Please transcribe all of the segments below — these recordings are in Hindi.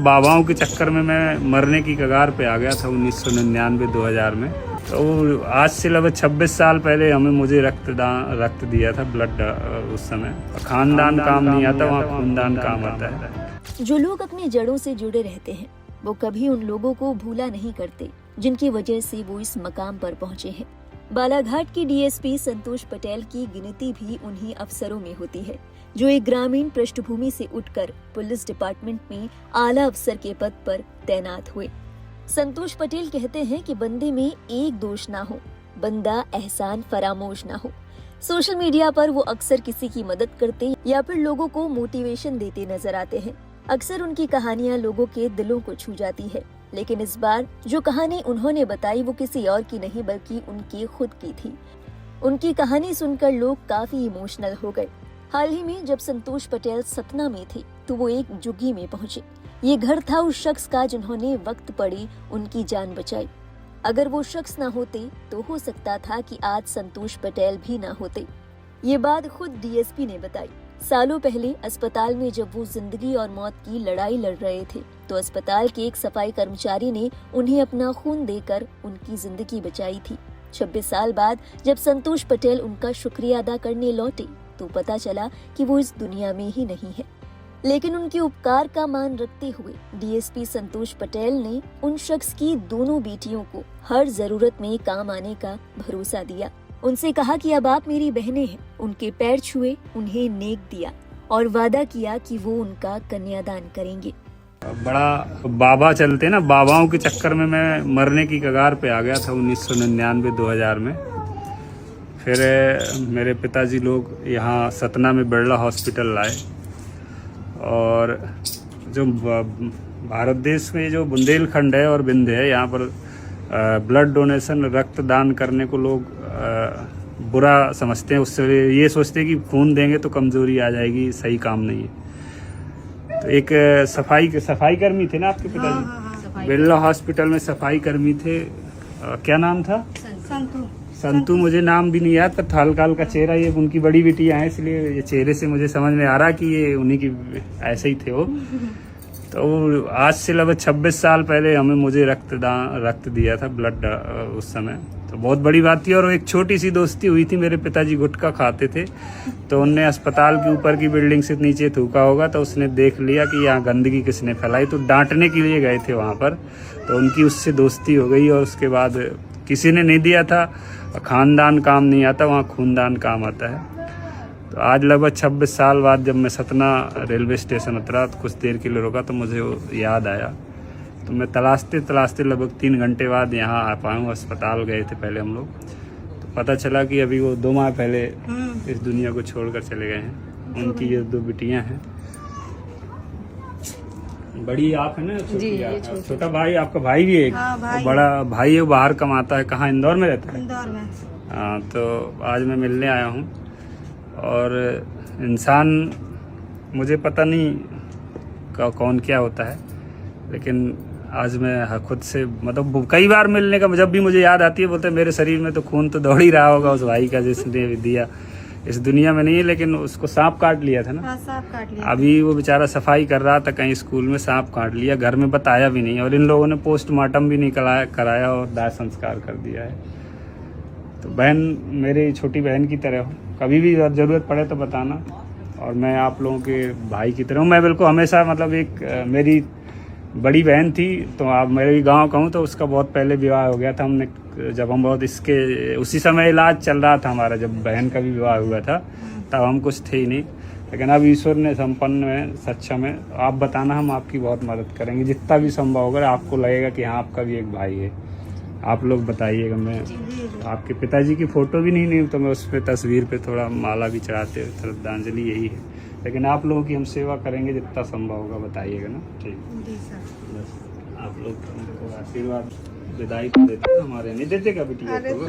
बाबाओं के चक्कर में मैं मरने की कगार पे आ गया था 1999-2000 में। तो आज से लगभग 26 साल पहले मुझे रक्त दिया था, ब्लड। उस समय खानदान काम नहीं आता, वहाँ खूनदान काम आता है। जो लोग अपनी जड़ों से जुड़े रहते हैं वो कभी उन लोगों को भूला नहीं करते जिनकी वजह से वो इस मकाम पर पहुंचे हैं। बालाघाट की डीएसपी संतोष पटेल की गिनती भी उन्हीं अफसरों में होती है जो एक ग्रामीण पृष्ठभूमि से उठकर पुलिस डिपार्टमेंट में आला अफसर के पद पर तैनात हुए। संतोष पटेल कहते हैं कि बंदे में एक दोष ना हो, बंदा एहसान फरामोश ना हो। सोशल मीडिया पर वो अक्सर किसी की मदद करते या फिर लोगों को मोटिवेशन देते नजर आते हैं। अक्सर उनकी कहानियां लोगों के दिलों को छू जाती है, लेकिन इस बार जो कहानी उन्होंने बताई वो किसी और की नहीं बल्कि उनकी खुद की थी। उनकी कहानी सुनकर लोग काफी इमोशनल हो गए। हाल ही में जब संतोष पटेल सतना में थे तो वो एक झुग्गी में पहुंचे। ये घर था उस शख्स का जिन्होंने वक्त पड़ी उनकी जान बचाई। अगर वो शख्स न होते तो हो सकता था कि आज संतोष पटेल भी न होते। ये बात खुद डीएसपी ने बताई। सालों पहले अस्पताल में जब वो जिंदगी और मौत की लड़ाई लड़ रहे थे तो अस्पताल के एक सफाई कर्मचारी ने उन्हें अपना खून देकर उनकी जिंदगी बचाई थी। 26 साल बाद जब संतोष पटेल उनका शुक्रिया अदा करने लौटे तो पता चला कि वो इस दुनिया में ही नहीं है। लेकिन उनके उपकार का मान रखते हुए डीएसपी संतोष पटेल ने उन शख्स की दोनों बेटियों को हर जरूरत में काम आने का भरोसा दिया। उनसे कहा कि अब आप मेरी बहनें हैं। उनके पैर छुए, उन्हें नेक दिया और वादा किया कि वो उनका कन्यादान करेंगे। बड़ा बाबा चलते ना, बाबाओं के चक्कर में मैं मरने की कगार पे आ गया था 1999-2000 में। फिर मेरे पिताजी लोग यहाँ सतना में बिरला हॉस्पिटल लाए और जो भारत देश में जो बुंदेलखंड है और विंध्य है, यहाँ पर ब्लड डोनेशन, रक्तदान करने को लोग बुरा समझते हैं। उससे ये सोचते हैं कि खून देंगे तो कमजोरी आ जाएगी, सही काम नहीं है। तो एक सफाई कर्मी थे ना आपके पिताजी, बिरला हॉस्पिटल में सफाई कर्मी थे। क्या नाम था? संतू। मुझे नाम भी नहीं याद, पर हल्का हल्का चेहरा, ये उनकी बड़ी बिटिया है इसलिए ये चेहरे से मुझे समझ में आ रहा कि ये उन्हीं की ऐसे ही थे वो। तो आज से लगभग 26 साल पहले मुझे रक्त दिया था, ब्लड। उस समय तो बहुत बड़ी बात थी। और एक छोटी सी दोस्ती हुई थी। मेरे पिताजी गुटखा खाते थे तो उनने अस्पताल के ऊपर की बिल्डिंग से नीचे थूका होगा, तो उसने देख लिया कि यहाँ गंदगी किसने फैलाई, तो डांटने के लिए गए थे वहाँ पर। तो उनकी उससे दोस्ती हो गई और उसके बाद किसी ने नहीं दिया था। खानदान काम नहीं आता, वहाँ खूनदान काम आता है। तो आज लगभग 26 साल बाद जब मैं सतना रेलवे स्टेशन उतरा तो कुछ देर के लिए रुका तो मुझे वो याद आया। तो मैं तलाशते लगभग 3 घंटे बाद यहाँ आ पाया हूँ। अस्पताल गए थे पहले हम लोग, तो पता चला कि अभी वो 2 माह पहले इस दुनिया को छोड़कर चले गए हैं। उनकी ये 2 बिटियाँ हैं। बड़ी आप है ना, छोटा भाई, आपका भाई भी एक बड़ा भाई है, वो बाहर कमाता है। कहाँ? इंदौर में रहता है। इंदौर में। हाँ, तो आज मैं मिलने आया हूँ। और इंसान, मुझे पता नहीं कौन क्या होता है, लेकिन आज मैं खुद से मतलब कई बार मिलने का जब भी मुझे याद आती है, बोलते मेरे शरीर में तो खून तो दौड़ ही रहा होगा उस भाई का जिसने दिया। इस दुनिया में नहीं है, लेकिन उसको सांप काट लिया था ना। हाँ, सांप काट लिया। अभी वो बेचारा सफाई कर रहा था कहीं स्कूल में, सांप काट लिया, घर में बताया भी नहीं, और इन लोगों ने पोस्टमार्टम भी नहीं कराया और दाह संस्कार कर दिया है। तो बहन मेरी छोटी बहन की तरह हो, कभी भी ज़रूरत पड़े तो बताना। और मैं आप लोगों के भाई की तरह हूँ। मैं बिल्कुल हमेशा मतलब एक मेरी बड़ी बहन थी, तो आप मेरे गांव का हूँ, तो उसका बहुत पहले विवाह हो गया था। हमने जब हम बहुत उसी समय इलाज चल रहा था हमारा, जब बहन का भी विवाह हुआ था तब हम कुछ थे ही नहीं। लेकिन अब ईश्वर ने संपन्न है, सक्षम है। आप बताना, हम आपकी बहुत मदद करेंगे जितना भी संभव होगा। आपको लगेगा कि हाँ आपका भी एक भाई है, आप लोग बताइएगा। मैं आपके पिताजी की फ़ोटो भी नहीं तो मैं उस पर तस्वीर पे थोड़ा माला भी चढ़ाते हुए श्रद्धांजलि यही है। लेकिन आप लोगों की हम सेवा करेंगे जितना संभव होगा, बताइएगा ना। ठीक, बस आप लोग हमको आशीर्वाद विदाई को देते हैं। हमारे नहीं देते का बिटिया को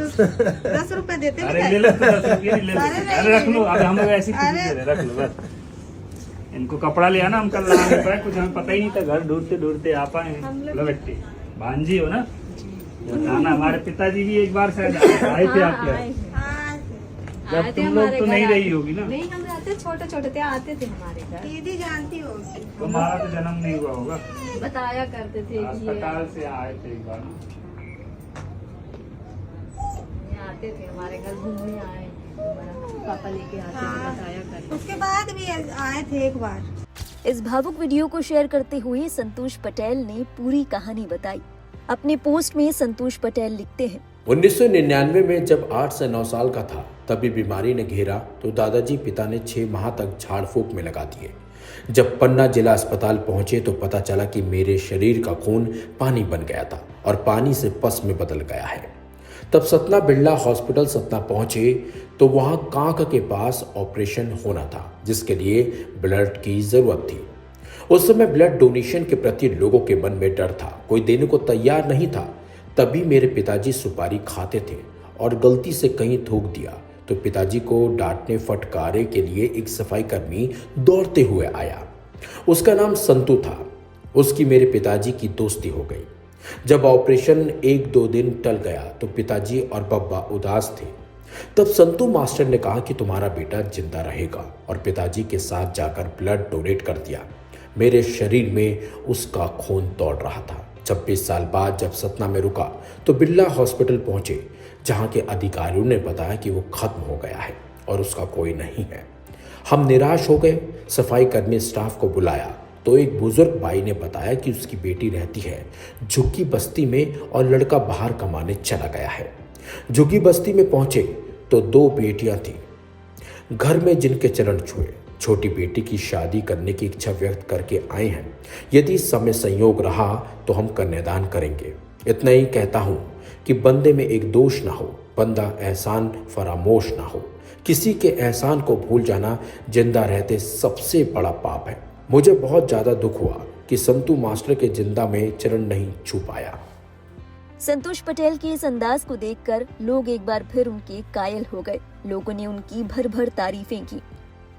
10 रुपए देते। अरे ले लो, 10 रुपये नहीं लेते। अरे रख लो, अब हम लोग ऐसी चीजें दे रहे, रख लो बस। इनको कपड़ा लिया ना, हम कल लाने पाए, कुछ हमें पता ही नहीं था, घर ढूंढते आ पाए हैं। लो बेटी, भांजी हो ना, बताना। हमारे पिताजी भी एक बार शायद आए थे आपके, जब तुम लोग तो नहीं रही होगी ना। थे, छोटे छोटे थे, आते थे हमारे घर, दीदी जानती होगी। तुम्हारा तो जन्म नहीं हुआ होगा। बताया करते थे कि अस्पताल से आए थे एक बार। ये आते थे हमारे घर घूमने आए, पापा लेके आते थे, हाँ। बताया करते। उसके बाद भी आए थे एक बार। इस भावुक वीडियो को शेयर करते हुए संतोष पटेल ने पूरी कहानी बताई। अपने पोस्ट में संतोष पटेल लिखते हैं, 1999 में जब 8 से 9 साल का था तभी बीमारी ने घेरा तो दादाजी पिता ने 6 माह तक झाड़ फूक में लगा दिए। जब पन्ना जिला अस्पताल पहुंचे तो पता चला कि मेरे शरीर का खून पानी बन गया था और पानी से पस में बदल गया है। तब सतना बिरला हॉस्पिटल सतना पहुंचे तो वहां कांक के पास ऑपरेशन होना था, जिसके लिए ब्लड की जरूरत थी। उस समय ब्लड डोनेशन के प्रति लोगों के मन में डर था, कोई देने को तैयार नहीं था। तभी मेरे पिताजी सुपारी खाते थे और गलती से कहीं थूक दिया तो पिताजी को डांटने फटकारे के लिए एक सफाई कर्मी दौड़ते हुए आया। उसका नाम संतू था। उसकी मेरे पिताजी की दोस्ती हो गई। जब ऑपरेशन 1-2 दिन टल गया तो पिताजी और बब्बा उदास थे। तब संतू मास्टर ने कहा कि तुम्हारा बेटा जिंदा रहेगा और पिताजी के साथ जाकर ब्लड डोनेट कर दिया। मेरे शरीर में उसका खून दौड़ रहा था। 26 साल बाद जब सतना में रुका तो बिरला हॉस्पिटल पहुंचे, जहां के अधिकारियों ने बताया कि वो खत्म हो गया है और उसका कोई नहीं है। हम निराश हो गए। सफाई कर्मी स्टाफ को बुलाया तो एक बुजुर्ग भाई ने बताया कि उसकी बेटी रहती है झुग्गी बस्ती में और लड़का बाहर कमाने चला गया है। झुग्गी बस्ती में पहुंचे तो 2 बेटियां थीं घर में जिनके चरण छुए। छोटी बेटी की शादी करने की इच्छा व्यक्त करके आए हैं। यदि समय संयोग रहा तो हम कन्यादान करेंगे। इतना ही कहता हूं कि बंदे में एक दोष ना हो, बंदा एहसान फरामोश ना हो। किसी के एहसान को भूल जाना जिंदा रहते सबसे बड़ा पाप है। मुझे बहुत ज्यादा दुख हुआ कि संतू मास्टर के जिंदा में चरण नहीं छू पाया। संतोष पटेल के इस अंदाज को देखकर लोग एक बार फिर उनके कायल हो गए। लोगों ने उनकी भर भर तारीफें की।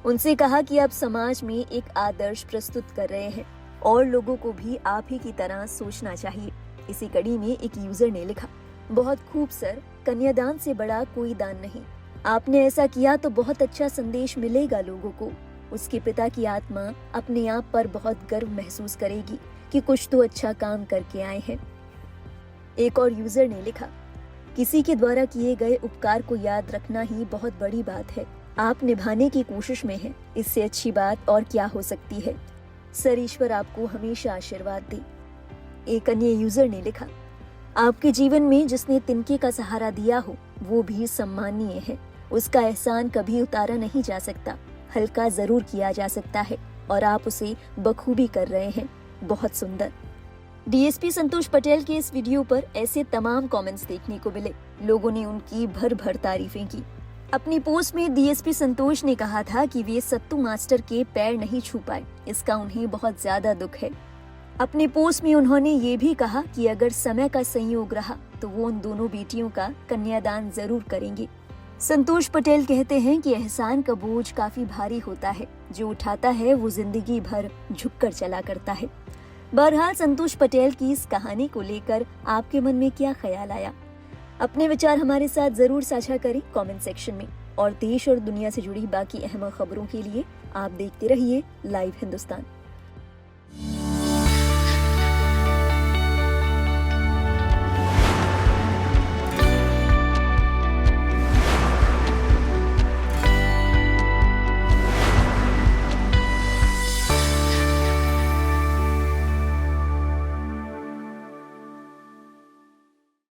उनसे कहा कि आप समाज में एक आदर्श प्रस्तुत कर रहे हैं और लोगों को भी आप ही की तरह सोचना चाहिए। इसी कड़ी में एक यूजर ने लिखा, बहुत खूब सर, कन्यादान से बड़ा कोई दान नहीं। आपने ऐसा किया तो बहुत अच्छा संदेश मिलेगा लोगों को। उसके पिता की आत्मा अपने आप पर बहुत गर्व महसूस करेगी कि कुछ तो अच्छा काम करके आए हैं। एक और यूजर ने लिखा, किसी के द्वारा किए गए उपकार को याद रखना ही बहुत बड़ी बात है। आप निभाने की कोशिश में हैं। इससे अच्छी बात और क्या हो सकती है। सर, ईश्वर आपको हमेशा आशीर्वाद दे। एक अन्य यूजर ने लिखा, आपके जीवन में जिसने तिनके का सहारा दिया हो वो भी सम्माननीय है। उसका एहसान कभी उतारा नहीं जा सकता, हल्का जरूर किया जा सकता है और आप उसे बखूबी कर रहे हैं। बहुत सुंदर। डीएसपी संतोष पटेल के इस वीडियो पर ऐसे तमाम कमेंट्स देखने को मिले। लोगों ने उनकी भर भर तारीफें की। अपनी पोस्ट में डीएसपी संतोष ने कहा था कि वे सत्तू मास्टर के पैर नहीं छू पाए, इसका उन्हें बहुत ज्यादा दुख है। अपने पोस्ट में उन्होंने ये भी कहा कि अगर समय का संयोग रहा तो वो उन दोनों बेटियों का कन्यादान जरूर करेंगे। संतोष पटेल कहते हैं कि एहसान का बोझ काफी भारी होता है, जो उठाता है वो जिंदगी भर झुककर चला करता है। बहरहाल संतोष पटेल की इस कहानी को लेकर आपके मन में क्या ख्याल आया? अपने विचार हमारे साथ जरूर साझा करें कमेंट सेक्शन में। और देश और दुनिया से जुड़ी बाकी अहम खबरों के लिए आप देखते रहिए लाइव हिंदुस्तान।